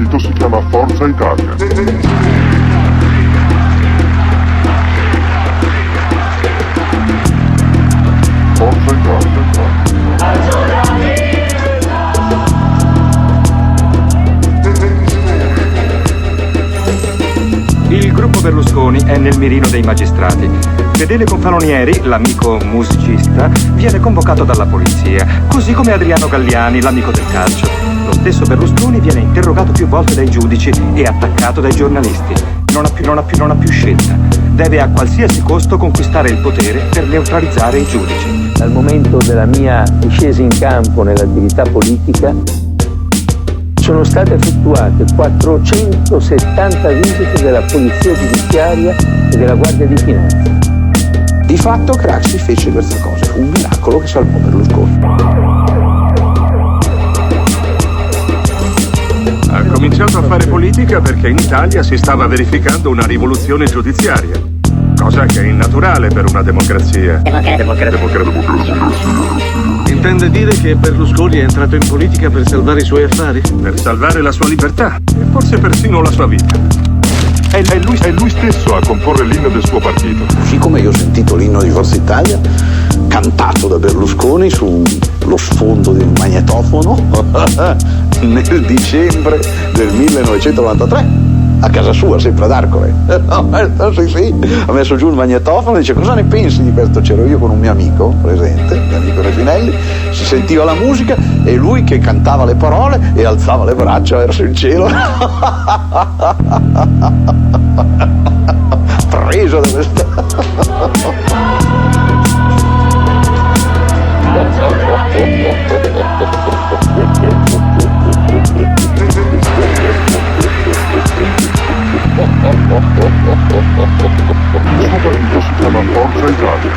partito si chiama Forza Italia. Forza Italia. Il gruppo Berlusconi è nel mirino dei magistrati. Fedele Confalonieri, l'amico musicista, viene convocato dalla polizia, così come Adriano Galliani, l'amico del calcio. Lo stesso Berlusconi viene interrogato più volte dai giudici e attaccato dai giornalisti. Non ha più scelta. Deve a qualsiasi costo conquistare il potere per neutralizzare i giudici. Dal momento della mia discesa in campo nell'attività politica sono state effettuate 470 visite della Polizia Giudiziaria e della Guardia di Finanza. Di fatto Craxi fece questa cosa, fu un miracolo che salvò Berlusconi. Ha cominciato a fare politica perché in Italia si stava verificando una rivoluzione giudiziaria, cosa che è innaturale per una democrazia. Intende dire che Berlusconi è entrato in politica per salvare i suoi affari? Per salvare la sua libertà e forse persino la sua vita. È lui stesso a comporre l'inno del suo partito. Così come io ho sentito l'inno di Forza Italia cantato da Berlusconi sullo sfondo di un magnetofono nel dicembre del 1993 a casa sua, sempre ad Arcore. Sì, ha messo giù il magnetofono e dice: cosa ne pensi di questo? C'ero io con un mio amico presente, l'amico Reginelli, si sentiva la musica e lui che cantava le parole e alzava le braccia verso il cielo. Preso da questa Il suo partito si chiama Forza Italia.